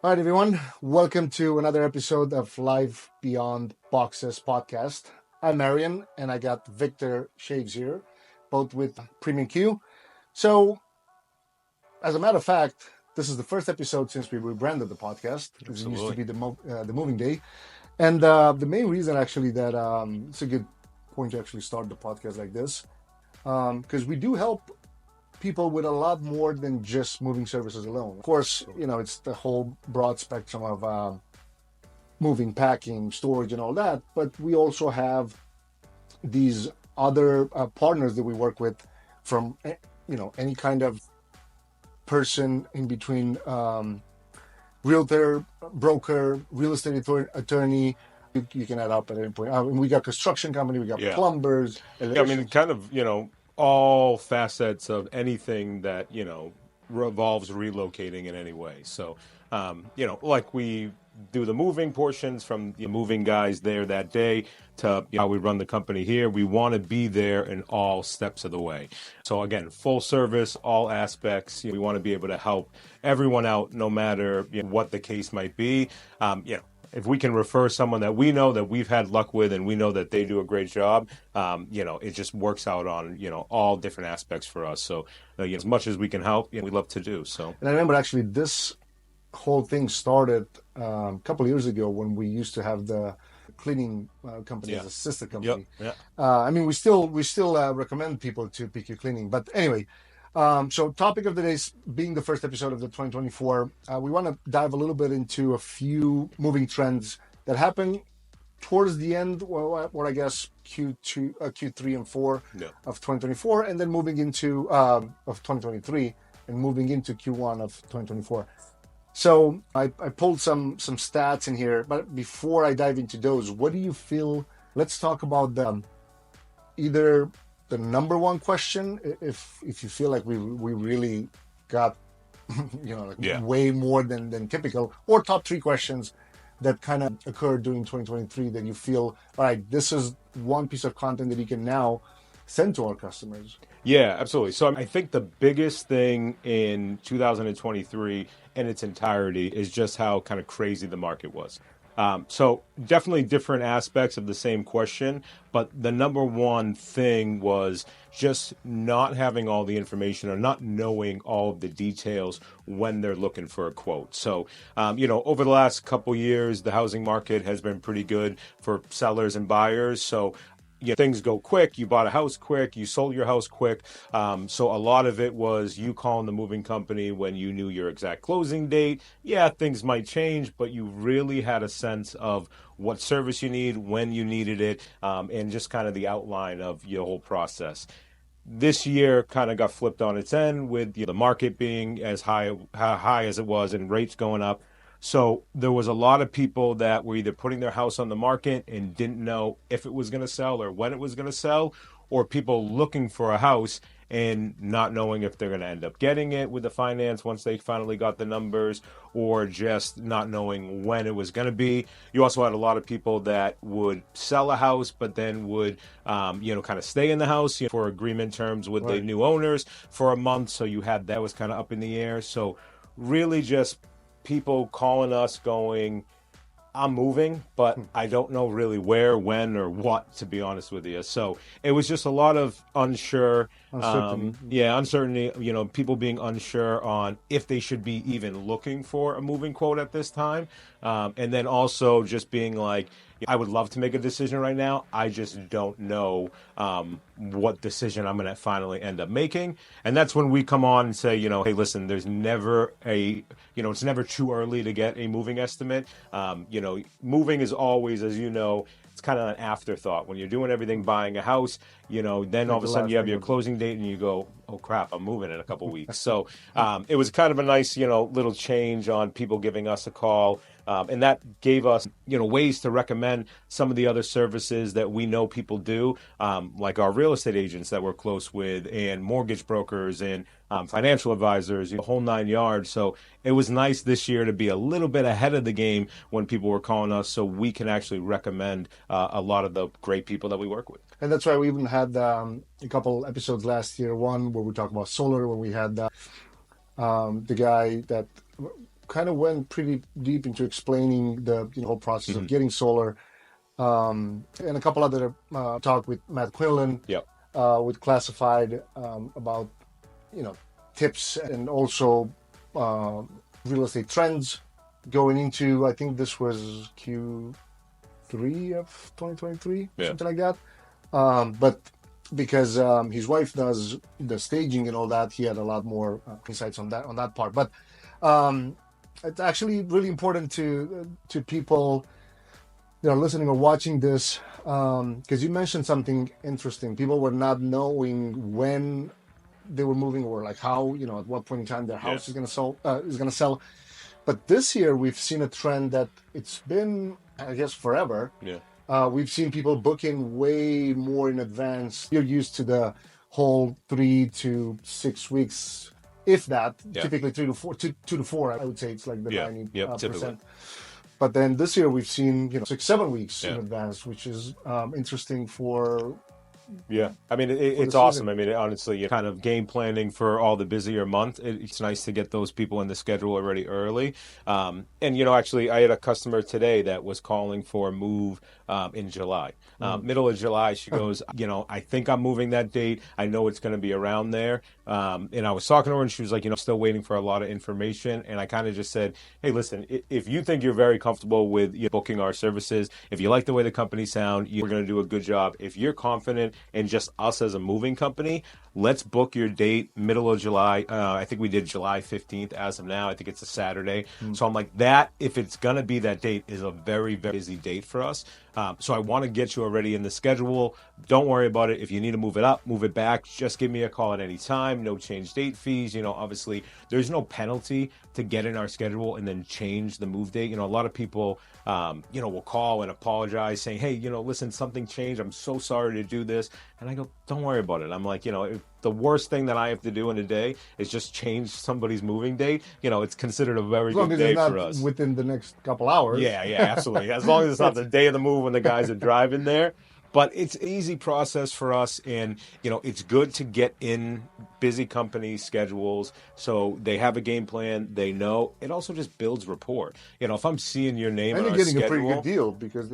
All right, everyone. Welcome to another episode of Live Beyond Boxes podcast. I'm Marion, and I got Victor Shaves here, both with Premium Q. So, as a matter of fact, this is the first episode since we rebranded the podcast. This used to be the moving day, and the main reason actually that it's a good point to actually start the podcast like this, because we do help people with a lot more than just moving services alone. Of course, it's the whole broad spectrum of moving, packing, storage, and all that. But we also have these other partners that we work with from, any kind of person in between, realtor, broker, real estate attorney. You can add up at any point. We got construction company, we got plumbers. All facets of anything that, revolves relocating in any way. So, like we do the moving portions from the moving guys there that day to how we run the company here. We want to be there in all steps of the way. So again, full service, all aspects. We want to be able to help everyone out no matter what the case might be. If we can refer someone that we know that we've had luck with and we know that they do a great job, it just works out on, all different aspects for us. So as much as we can help, we love to do so. And I remember actually this whole thing started a couple of years ago when we used to have the cleaning company as a sister company. We still recommend people to PQ Cleaning. But anyway, so topic of the day is being the first episode of the 2024. We want to dive a little bit into a few moving trends that happen towards the end, or I guess Q3 and 4 of 2024, and then moving into of 2023 and moving into Q1 of 2024. So I pulled some stats in here, but before I dive into those, what do you feel? Let's talk about either the number one question, if you feel like we really got way more than typical, or top three questions that kind of occurred during 2023 that you feel, all right, this is one piece of content that you can now send to our customers. Yeah, absolutely. So I think the biggest thing in 2023 in its entirety is just how kind of crazy the market was. So definitely different aspects of the same question, but the number one thing was just not having all the information or not knowing all of the details when they're looking for a quote. So, over the last couple years, the housing market has been pretty good for sellers and buyers. So things go quick. You bought a house quick. You sold your house quick. So a lot of it was you calling the moving company when you knew your exact closing date. Yeah, things might change, but you really had a sense of what service you need, when you needed it, and just kind of the outline of your whole process. This year kind of got flipped on its end with the market being as high as it was and rates going up. So there was a lot of people that were either putting their house on the market and didn't know if it was going to sell or when it was going to sell, or people looking for a house and not knowing if they're going to end up getting it with the finance once they finally got the numbers, or just not knowing when it was going to be. You also had a lot of people that would sell a house, but then would, kind of stay in the house for agreement terms with the new owners for a month. So you had that was kind of up in the air. So really just people calling us going, I'm moving, but I don't know really where, when, or what, to be honest with you. So it was just a lot of uncertainty. Uncertainty, people being unsure on if they should be even looking for a moving quote at this time. And then also just being like, I would love to make a decision right now. I just don't know what decision I'm going to finally end up making. And that's when we come on and say, hey, listen, there's never it's never too early to get a moving estimate. Moving is always, as you know, it's kind of an afterthought. When you're doing everything, buying a house, then all of a sudden you have your closing date and you go, oh crap, I'm moving in a couple weeks. So it was kind of a nice, little change on people giving us a call. And that gave us, ways to recommend some of the other services that we know people do, like our real estate agents that we're close with, and mortgage brokers and financial advisors, the whole 9 yards. So it was nice this year to be a little bit ahead of the game when people were calling us, so we can actually recommend a lot of the great people that we work with. And that's why we even had a couple episodes last year. One where we talked about solar, where we had the guy that kind of went pretty deep into explaining the whole process of getting solar. And a couple other talk with Matt Quinlan, with Classified, about tips and also real estate trends going into, I think this was Q3 of 2023, something like that. But because his wife does the staging and all that, he had a lot more insights on that part. But it's actually really important to people that are listening or watching this, because you mentioned something interesting. People were not knowing when they were moving, or like how, at what point in time their house is going to sell. But this year we've seen a trend that it's been, I guess, forever. We've seen people booking way more in advance. You're used to the whole 3 to 6 weeks, if that. Typically 2 to 4. I would say it's like the 90%. But then this year we've seen 6-7 weeks in advance, which is interesting for. Yeah, I mean, it's awesome. I mean, honestly, you're kind of game planning for all the busier month. It's nice to get those people in the schedule already early. And, actually, I had a customer today that was calling for a move in July. Middle of July, she goes, I think I'm moving that date. I know it's going to be around there. And I was talking to her, and she was like, still waiting for a lot of information. And I kind of just said, hey, listen, if you think you're very comfortable with booking our services, if you like the way the company sound, we're going to do a good job. If you're confident in just us as a moving company, let's book your date middle of July. I think we did July 15th as of now. I think it's a Saturday. So I'm like, that, if it's going to be that date, is a very, very busy date for us. So I want to get you already in the schedule. Don't worry about it. If you need to move it up, move it back, just give me a call at any time. No change date fees. Obviously, there's no penalty to get in our schedule and then change the move date. A lot of people, will call and apologize saying, hey, listen, something changed. I'm so sorry to do this. And I go, don't worry about it. I'm like, if the worst thing that I have to do in a day is just change somebody's moving date, it's considered a very good day for us. Within the next couple hours. Yeah, absolutely. As long as it's not the day of the move when the guys are driving there. But it's an easy process for us, and it's good to get in busy company schedules so they have a game plan. They know. It also just builds rapport. If I'm seeing your name on a schedule, and you're getting a pretty good deal because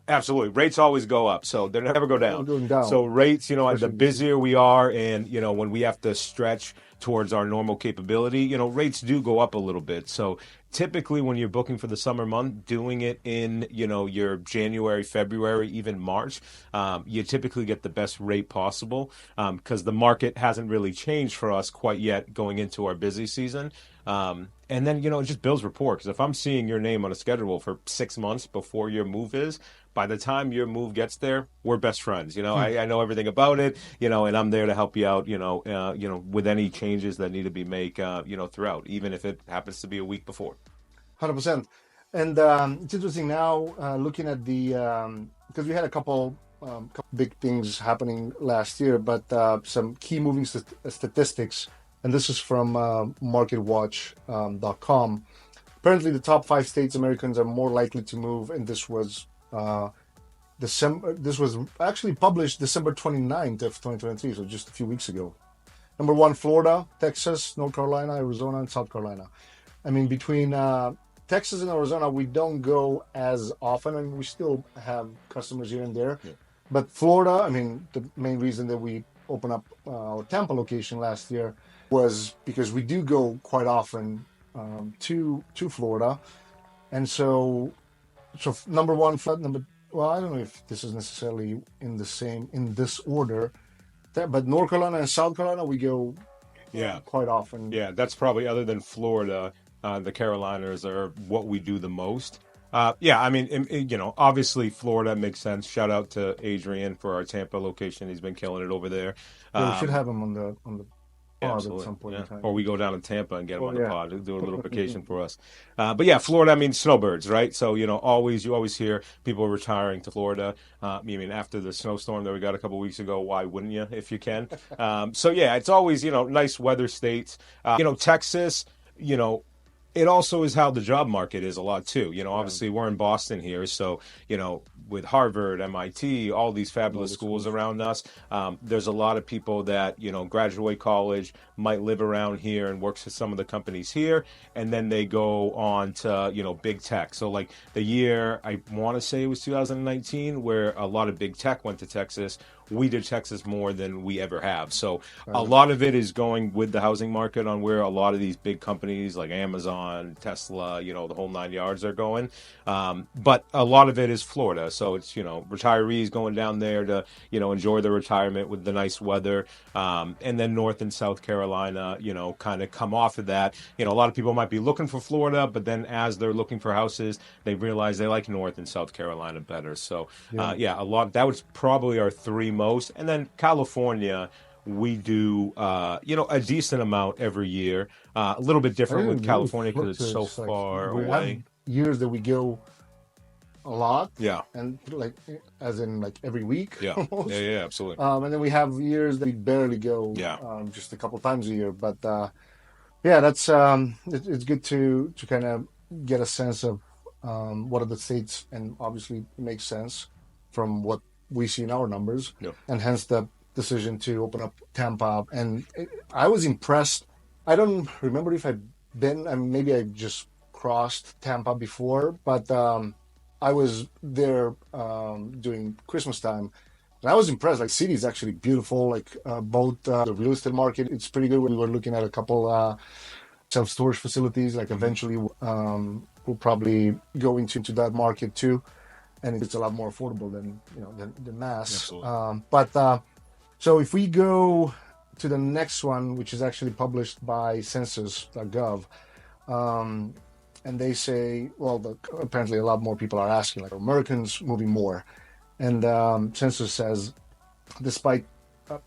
absolutely, rates always go up, so they never go down. Going down. So rates, the busier we are, and when we have to stretch towards our normal capability, rates do go up a little bit. So typically when you're booking for the summer month, doing it in, your January, February, even March, you typically get the best rate possible because the market hasn't really changed for us quite yet going into our busy season. And then, it just builds rapport, because if I'm seeing your name on a schedule for 6 months before your move is, by the time your move gets there, we're best friends. I know everything about it, and I'm there to help you out, with any changes that need to be made, throughout, even if it happens to be a week before. 100%. And it's interesting now looking at the, because we had a couple big things happening last year, but some key moving statistics, and this is from marketwatch.com. Apparently, the top 5 states Americans are more likely to move, and this was This was actually published December 29th of 2023, so just a few weeks ago. Number 1, Florida, Texas, North Carolina, Arizona, and South Carolina. I mean, between Texas and Arizona, we don't go as often. I mean, we still have customers here and there. Yeah. But Florida, I mean, the main reason that we opened up our Tampa location last year was because we do go quite often to Florida. And so number 1, well, I don't know if this is necessarily in this order, but North Carolina and South Carolina, we go quite often. Yeah, that's probably, other than Florida, the Carolinas are what we do the most. I mean, obviously Florida makes sense. Shout out to Adrian for our Tampa location. He's been killing it over there. Yeah, we should have him on the pod at some point in time. Or we go down to Tampa and get him on the pod to do a little vacation for us. But yeah, Florida, I mean, snowbirds, right? So, you always hear people retiring to Florida. I mean, after the snowstorm that we got a couple weeks ago, why wouldn't you if you can? So yeah, it's always, nice weather states. Texas, It also is how the job market is a lot too. Yeah. Obviously we're in Boston here, so with Harvard, MIT, all these fabulous schools around us, there's a lot of people that graduate college, might live around here and works for some of the companies here, and then they go on to big tech. So like the year, I want to say it was 2019, where a lot of big tech went to Texas. We did Texas more than we ever have. So a lot of it is going with the housing market on where a lot of these big companies like Amazon, Tesla, the whole 9 yards are going. But a lot of it is Florida. So it's, retirees going down there to, enjoy their retirement with the nice weather. And then North and South Carolina, kind of come off of that. A lot of people might be looking for Florida, but then as they're looking for houses, they realize they like North and South Carolina better. So, a lot, that was probably our three most. And then California, we do a decent amount every year. A little bit different with California because it's so far away. Have years that we go a lot, and like as in like every week, almost. Yeah, absolutely. And then we have years that we barely go, just a couple times a year. But that's it's good to kind of get a sense of what are the states, and obviously it makes sense from what we see in our numbers, and hence the decision to open up Tampa. And I was impressed. I don't remember if I've been, maybe I just crossed Tampa before, but I was there during Christmas time, and I was impressed. Like, city is actually beautiful. Like both the real estate market, it's pretty good. We were looking at a couple self-storage facilities. Like eventually we'll probably go into that market too. And it's a lot more affordable than the Mass. So if we go to the next one, which is actually published by Census.gov, and they say, well, apparently a lot more people are asking, like, are Americans moving more? And Census says, despite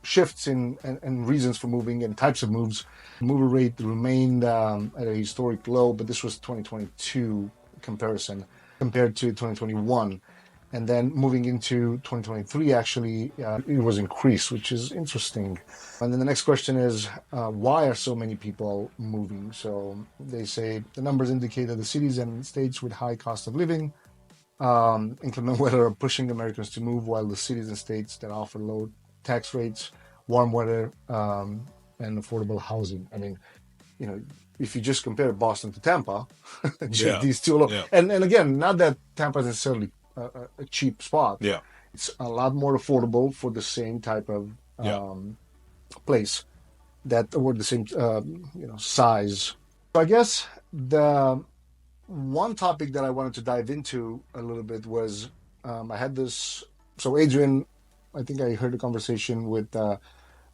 shifts in and reasons for moving and types of moves, the mover rate remained at a historic low, but this was 2022 comparison compared to 2021. And then moving into 2023, actually, it was increased, which is interesting. And then the next question is, why are so many people moving? So they say the numbers indicate that the cities and states with high cost of living, inclement weather, are pushing Americans to move, while the cities and states that offer low tax rates, warm weather, and affordable housing. I mean, if you just compare Boston to Tampa, these two alone. And again, not that Tampa is necessarily a cheap spot. It's a lot more affordable for the same type of place or the same size. So I guess the one topic that I wanted to dive into a little bit was I had this. So Adrian, I think I heard a conversation with a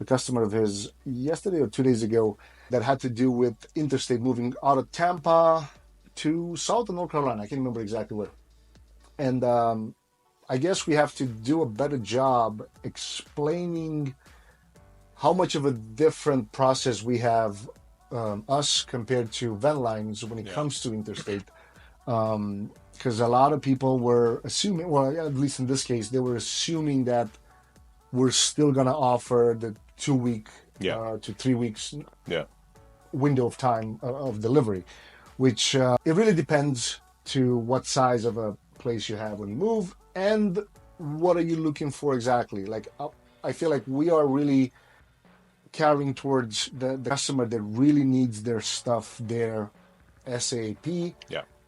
customer of his yesterday or 2 days ago that had to do with interstate moving out of Tampa to South and North Carolina. I can't remember exactly where. And I guess we have to do a better job explaining how much of a different process we have, us compared to van lines when it comes to interstate. Because a lot of people were assuming, well, at least in this case, they were assuming that we're still going to offer the 2 week to 3 weeks window of time of delivery, which it really depends to what size of a place you have when you move and what are you looking for exactly. Like, I feel like we are really carrying towards the customer that really needs their stuff there ASAP.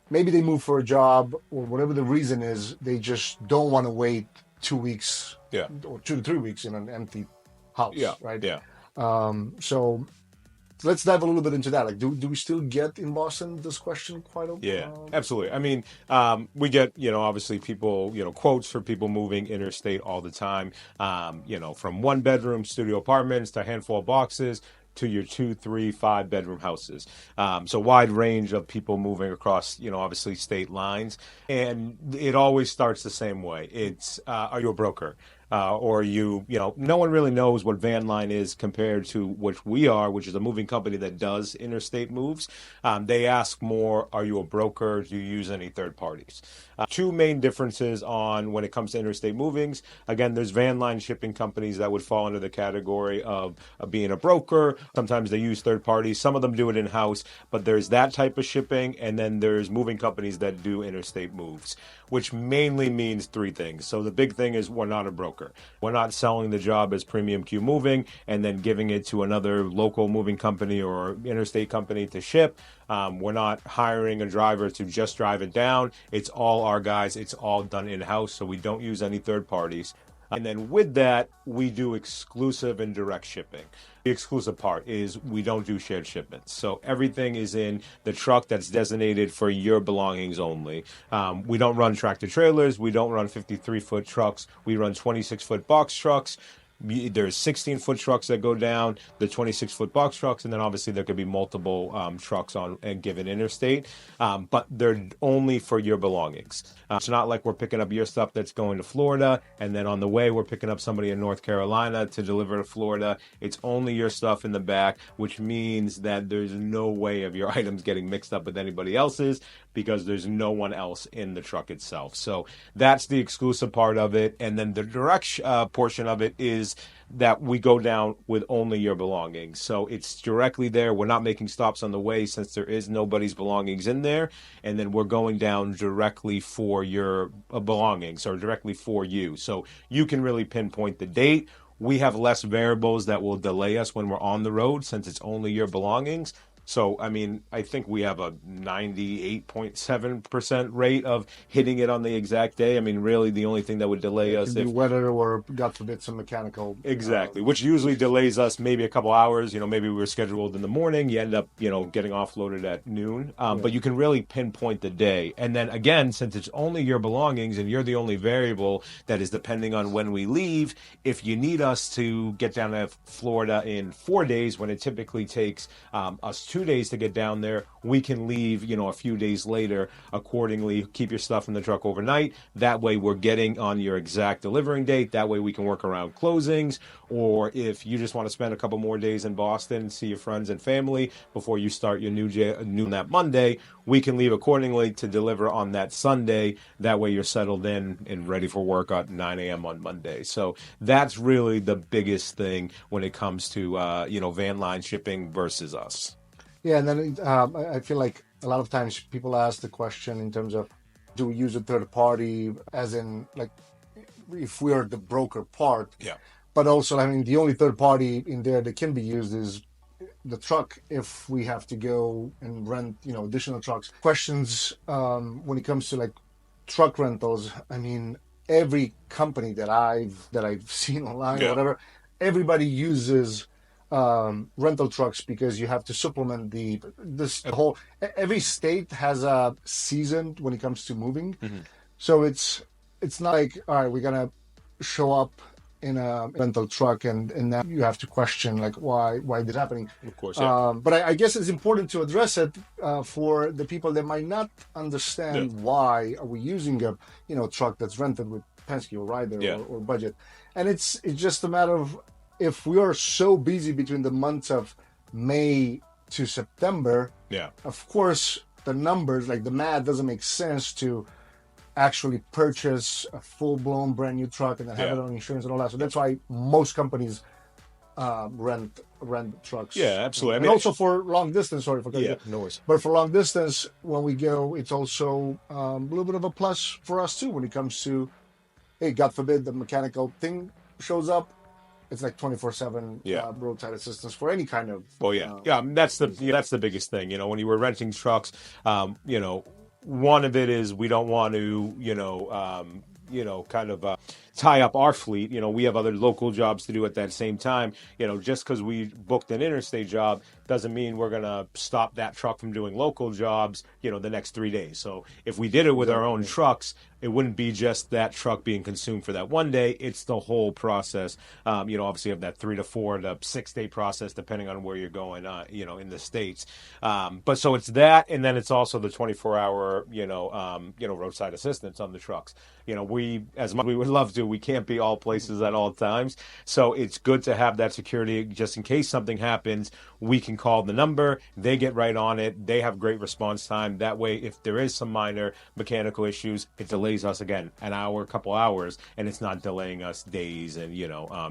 Maybe they move for a job or whatever the reason is, they just don't want to wait 2 weeks or 2 to 3 weeks in an empty house, right? So let's dive a little bit into that. Like, do we still get in Boston this question quite a absolutely. I mean, we get, obviously people, quotes for people moving interstate all the time, from 1 bedroom studio apartments to a handful of boxes to your 2, 3, 5 bedroom houses. So wide range of people moving across, obviously state lines. And it always starts the same way. It's, are you a broker? or no one really knows what van line is compared to which we are, which is a moving company that does interstate moves. They ask more, are you a broker? Do you use any third parties? Two main differences on when it comes to interstate movings. Again, there's van line shipping companies that would fall under the category of being a broker. Sometimes they use third parties. Some of them do it in-house, but there's that type of shipping. And then there's moving companies that do interstate moves, which mainly means three things. So the big thing is we're not a broker. We're not selling the job as Premium Q Moving and then giving it to another local moving company or interstate company to ship. We're not hiring a driver to just drive it down. It's all our guys. It's all done in-house, so we don't use any third parties. And then with that, we do exclusive and direct shipping. The exclusive part is we don't do shared shipments. So everything is in the truck that's designated for your belongings only. We don't run tractor trailers. We don't run 53-foot trucks. We run 26-foot box trucks. There's 16-foot trucks that go down, the 26-foot box trucks, and then obviously there could be multiple trucks on a given interstate, but they're only for your belongings. It's not like we're picking up your stuff that's going to Florida, and then on the way we're picking up somebody in North Carolina to deliver to Florida. It's only your stuff in the back, which means that there's no way of your items getting mixed up with anybody else's because there's no one else in the truck itself. So that's the exclusive part of it, and then the direct portion of it is that we go down with only your belongings. So it's directly there. We're not making stops on the way since there is nobody's belongings in there. And then we're going down directly for your belongings or directly for you. So you can really pinpoint the date. We have less variables that will delay us when we're on the road since it's only your belongings. So, I mean, I think we have a 98.7% rate of hitting it on the exact day. I mean, really, the only thing that would delay us if weather or, God forbid, some mechanical. Exactly, which usually delays us maybe a couple hours. Maybe we were scheduled in the morning. You end up, getting offloaded at noon. But you can really pinpoint the day. And then again, since it's only your belongings and you're the only variable that is depending on when we leave, if you need us to get down to Florida in 4 days when it typically takes us 2 days to get down there, we can leave, a few days later accordingly. Keep your stuff in the truck overnight. That way we're getting on your exact delivering date. That way we can work around closings. Or if you just want to spend a couple more days in Boston, see your friends and family before you start your new that Monday, we can leave accordingly to deliver on that Sunday. That way you're settled in and ready for work at 9 a.m. on Monday. So that's really the biggest thing when it comes to, van line shipping versus us. Yeah, and then I feel like a lot of times people ask the question in terms of, do we use a third party, as in, like, if we are the broker part? Yeah. But also, I mean, the only third party in there that can be used is the truck if we have to go and rent, additional trucks. Questions when it comes to, like, truck rentals. I mean, every company that I've seen online or whatever, everybody uses rental trucks because you have to supplement every state has a season when it comes to moving. So it's not like, all right, we're gonna show up in a rental truck and now you have to question, like, why this happening. Of course, but I guess it's important to address it for the people that might not understand why are we using a truck that's rented with Penske or Ryder or budget. And it's just a matter of, if we are so busy between the months of May to September, of course, the numbers, like the math, doesn't make sense to actually purchase a full-blown brand new truck and then have it on insurance and all that. So that's why most companies rent trucks. Yeah, absolutely. And also for long distance, sorry for cutting you. No worries. But for long distance, when we go, it's also a little bit of a plus for us too when it comes to, hey, God forbid the mechanical thing shows up. It's like 24/7 roadside assistance for any kind of. Well, that's the biggest thing. When you were renting trucks, one of it is we don't want to, tie up our fleet. We have other local jobs to do at that same time. Just because we booked an interstate job doesn't mean we're going to stop that truck from doing local jobs, the next 3 days. So if we did it with our own trucks, it wouldn't be just that truck being consumed for that one day. It's the whole process. Obviously you have that 3 to 4 to 6 day process depending on where you're going, in the States. But so it's that, and then it's also the 24-hour, roadside assistance on the trucks. We, as much as we would love to, we can't be all places at all times. So it's good to have that security just in case something happens. We can call the number, they get right on it, they have great response time. That way, if there is some minor mechanical issues, it delays us again an hour, a couple hours, and it's not delaying us days and,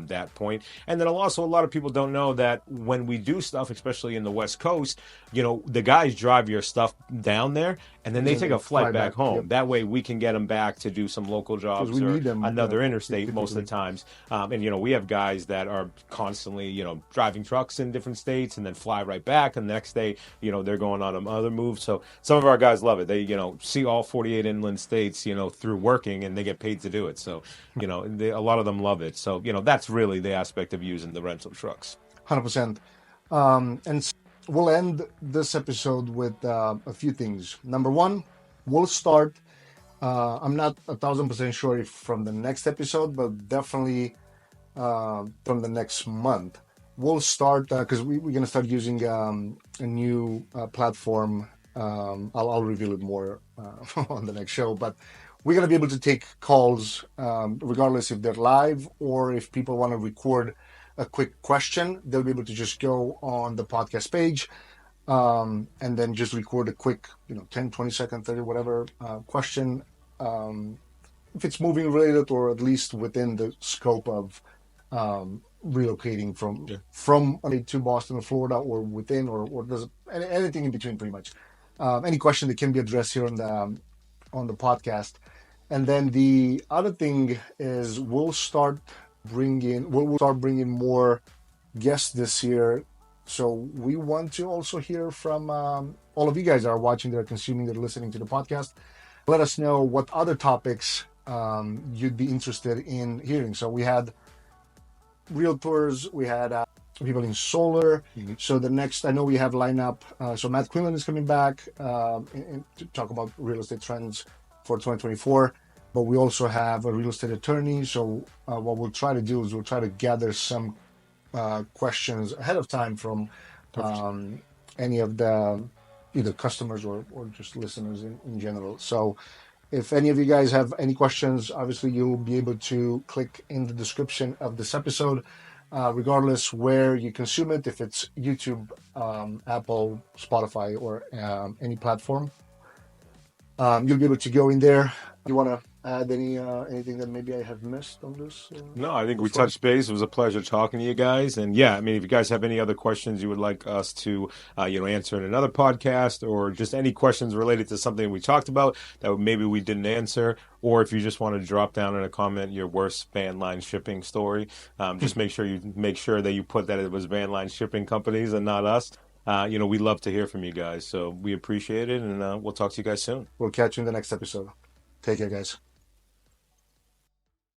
that point. And then also, a lot of people don't know that when we do stuff, especially in the West Coast, the guys drive your stuff down there and then they take a flight back home. Yep. That way we can get them back to do some local jobs or another interstate most of the times. And we have guys that are constantly, driving trucks in different states and then fly right back. And the next day, they're going on other moves. So some of our guys love it. They, see all 48 inland states, through working, and they get paid to do it. So, a lot of them love it. So, that's really the aspect of using the rental trucks. 100%. And we'll end this episode with a few things. Number one, we'll start. I'm not 1,000% sure if from the next episode, but definitely from the next month. We'll start because we're going to start using a new platform. I'll reveal it more on the next show, but we're going to be able to take calls regardless if they're live or if people want to record a quick question. They'll be able to just go on the podcast page and then just record a quick 10, 20 second, 30, whatever question, if it's moving related or at least within the scope of relocating from to Boston or Florida or within or does anything in between, pretty much. Any question that can be addressed here on the podcast. And then the other thing is we'll start bringing more guests this year. So we want to also hear from all of you guys that are watching, that are consuming, that are listening to the podcast. Let us know what other topics you'd be interested in hearing. So we had realtors, we had people in solar. Mm-hmm. So the next, I know we have lineup. So Matt Quinlan is coming back to talk about real estate trends for 2024. But we also have a real estate attorney. So what we'll try to do is we'll try to gather some questions ahead of time from any of the either customers or just listeners in general. So if any of you guys have any questions, obviously you'll be able to click in the description of this episode, regardless where you consume it, if it's YouTube, Apple, Spotify, or any platform. You'll be able to go in there. You want to add anything that maybe I have missed on this? No, I think we touched base. It was a pleasure talking to you guys. And yeah, I mean, if you guys have any other questions you would like us to, answer in another podcast, or just any questions related to something we talked about that maybe we didn't answer, or if you just want to drop down in a comment your worst van line shipping story, just make sure that you put that it was van line shipping companies and not us. We love to hear from you guys. So we appreciate it, and we'll talk to you guys soon. We'll catch you in the next episode. Take care, guys.